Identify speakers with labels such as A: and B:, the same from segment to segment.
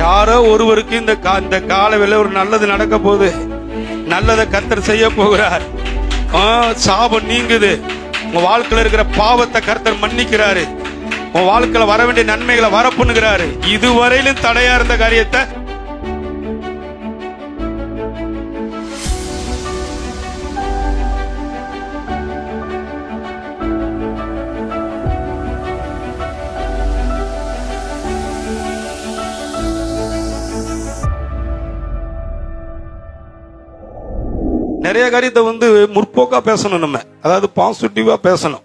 A: யாரோ ஒருவருக்கு இந்த காலவேளை ஒரு நல்லது நடக்க போகுது. நல்லதை கர்த்தர் செய்ய போகிறார். சாபம் நீங்குது. உங்க வாழ்க்கையில இருக்கிற பாவத்தை கர்த்தர் மன்னிக்கிறாரு. உங்க வாழ்க்கையில வர வேண்டிய நன்மைகளை வரப்புண்ணுகிறாரு. இதுவரையிலும் தடையா இருந்த காரியத்தை நிறைய காரியத்தை முற்போக்கா பேசணும். நம்ம அதாவது பாசிட்டிவா பேசணும்.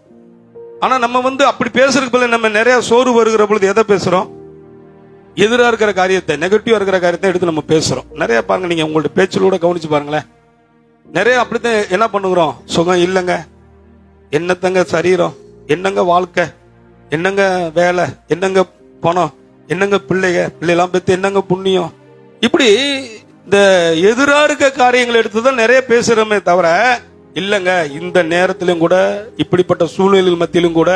A: ஆனா நம்ம அப்படி பேசுறதுக்கு பதிலா நம்ம நிறைய சோறு வருகிற பொழுது எதை பேசுறோம்? எதிராக இருக்கிற காரியத்தை, நெகட்டிவா இருக்கிற காரியத்தை எடுத்து நம்ம பேசுறோம். நிறைய பாருங்க, நீங்க உங்களோட பேச்சிலூட கவனிச்சு பாருங்களேன். நிறைய அப்படித்தான் என்ன பண்ணுகிறோம்? சுகம் இல்லைங்க, என்னத்தங்க சரீரம், என்னங்க வாழ்க்கை, என்னங்க வேலை, என்னங்க பணம், என்னங்க பிள்ளைலாம் பெற்று என்னங்க புண்ணியம், இப்படி இந்த எதிராக இருக்க காரியங்களை எடுத்துதான் நிறைய பேசுறோமே தவிர, இல்லங்க இந்த நேரத்திலும் கூட, இப்படிப்பட்ட சூழ்நிலைகள் மத்தியிலும் கூட,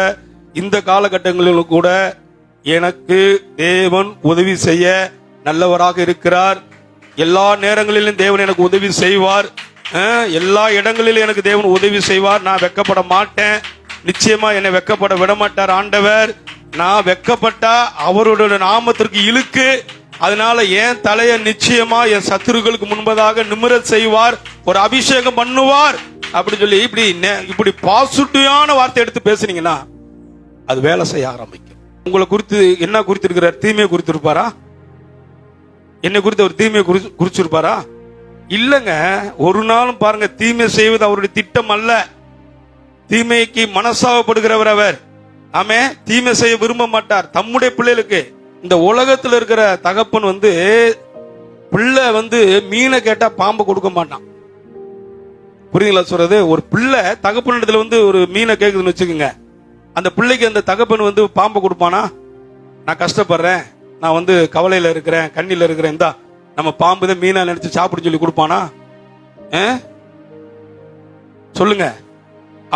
A: இந்த காலகட்டங்களிலும் கூட எனக்கு தேவன் உதவி செய்ய நல்லவராக இருக்கிறார். எல்லா நேரங்களிலும் தேவன் எனக்கு உதவி செய்வார். எல்லா இடங்களிலும் எனக்கு தேவன் உதவி செய்வார். நான் வெக்கப்பட மாட்டேன். நிச்சயமா என்னை வெக்கப்பட விட மாட்டார் ஆண்டவர். நான் வெக்கப்பட்டா அவருடைய நாமத்திற்கு இழுக்கு. அதனால என் தலையை நிச்சயமா என் சத்துருக்களுக்கு முன்பதாக நிமிர செய்வார், ஒரு அபிஷேகம் பண்ணுவார் அப்படி சொல்லி இப்படி பாசிட்டிவான வார்த்தை எடுத்து பேசுனீங்கன்னா அது வேலை செய்ய ஆரம்பிக்கும். உங்களை குறித்து என்ன குறித்திருக்கிறார்? தீமையை குறித்திருப்பாரா? என்னை குறித்து அவர் தீமையை குறிச்சிருப்பாரா? இல்லங்க. ஒரு நாளும் பாருங்க, தீமை செய்வது அவருடைய திட்டம் அல்ல. தீமைக்கு மனசாகப்படுகிறவர் அவர். ஆமே, தீமை செய்ய விரும்ப மாட்டார் தம்முடைய பிள்ளைகளுக்கு. இந்த உலகத்துல இருக்கிற தகப்பன் பிள்ளை மீனை கேட்டா பாம்பு கொடுக்க மாட்டான். புரியுதுங்களா சொல்றது? ஒரு பிள்ளை தகப்பனிடத்துல ஒரு மீனை கேக்குதுன்னு வச்சுக்கோங்க, அந்த பிள்ளைக்கு அந்த தகப்பன் பாம்பு கொடுப்பானா? நான் கஷ்டப்படுறேன், நான் கவலையில இருக்கிறேன், கண்ணில இருக்கிறேன், இந்தா நம்ம பாம்பு தான் மீனா நினைச்சு சாப்பிட சொல்லி கொடுப்பானா? சொல்லுங்க.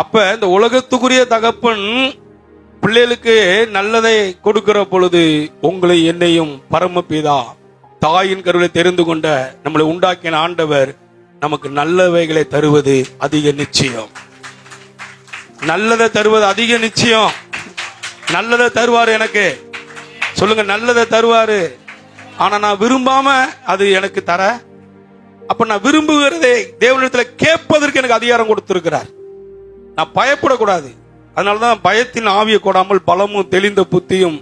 A: அப்ப இந்த உலகத்துக்குரிய தகப்பன் பிள்ளைகளுக்கு நல்லதை கொடுக்கிற பொழுது, உங்களை என்னையும் பரமபிதா தாயின் கருவிலை தெரிந்து கொண்ட நம்மளை உண்டாக்கின ஆண்டவர் நமக்கு நல்லவைகளை தருவது அதிக நிச்சயம். நல்லதை தருவது அதிக நிச்சயம். நல்லதை தருவாரு எனக்கு. சொல்லுங்க, நல்லதை தருவாரு. ஆனா நான் விரும்பாம அது எனக்கு தர, அப்ப நான் விரும்புகிறதை தேவனிடத்துல கேட்பதற்கு எனக்கு அதிகாரம் கொடுத்திருக்கிறார். நான் பயப்படக்கூடாது. அதனாலதான் பயத்தின் ஆவியை கொடாமல் பலமும் தெளிந்த புத்தியும்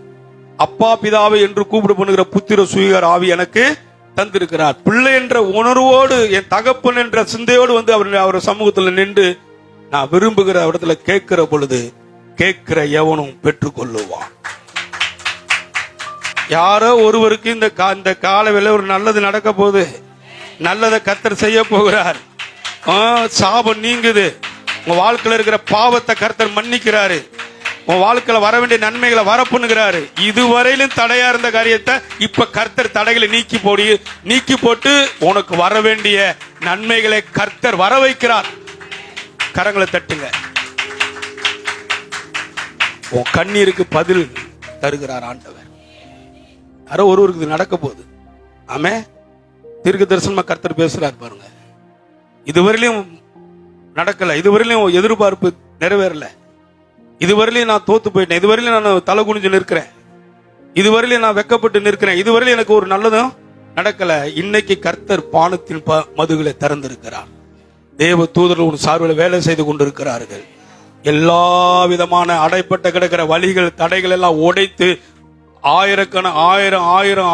A: அப்பா பிதாவை என்று கூப்பிடு பண்ணுகிற புத்திர சுயகார ஆவி எனக்கு தந்திருக்கிறார். பிள்ளை என்ற உணர்வோடு, என் தகப்பன் என்ற சிந்தையோடு அவர் சமூகத்தில் நின்று நான் விரும்புகிற இடத்துல கேட்கிற பொழுது, கேட்கிற எவனும் பெற்றுக்கொள்ளுவான். யாரோ ஒருவருக்கு இந்த காலவேளை ஒரு நல்லது நடக்க போகுது. நல்லதை கர்த்தர் செய்ய போகிறார். சாபம் நீங்குது. உங்க வாழ்க்கையில இருக்கிற பாவத்தை கர்த்தர் மன்னிக்கிறாரு. உன் வாழ்க்கையில வர வேண்டிய நன்மைகளை வரப்புண்ணுகிறாரு. இதுவரையிலும் தடையா இருந்த காரியத்தை இப்ப கர்த்தர் தடைகளை நீக்கி போட்டு உனக்கு வர வேண்டிய நன்மைகளை கர்த்தர் வர வைக்கிறார். கரங்களை தட்டுங்க. உன் கண்ணீருக்கு பதில் தருகிறார் ஆண்டவர். யாரோ ஒருவருக்கு நடக்க போகுது. ஆமே, தீர்க்க தரிசனமா கர்த்தர் பேசுறார் பாருங்க. இதுவரையிலும் நடக்கல, இதுவரையிலும் எதிர்பார்ப்பு நிறைவேறல, இதுவரையிலும் நான் தோத்து போயிட்டேன், இதுவரையிலும் நான் தலை குனிஞ்சு நிற்கிறேன், இதுவரையிலும் நான் வெக்கப்பட்டு நிற்கிறேன், இதுவரையிலும் எனக்கு ஒரு நல்லதும் நடக்கல. இன்னைக்கு கர்த்தர் பானத்தின் மதுகளை திறந்திருக்கிறார். தேவ தூதர்கள் உன் சார்பில் வேலை செய்து கொண்டிருக்கிறார்கள். எல்லா விதமான அடைப்பட்ட கிடக்கிற வழிகள், தடைகள் எல்லாம் உடைத்து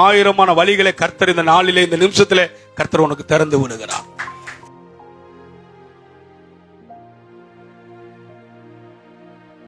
A: ஆயிரமான வழிகளை கர்த்தர் இந்த நாளிலே, இந்த நிமிஷத்திலே கர்த்தர் உனக்கு திறந்து விடுகிறார்.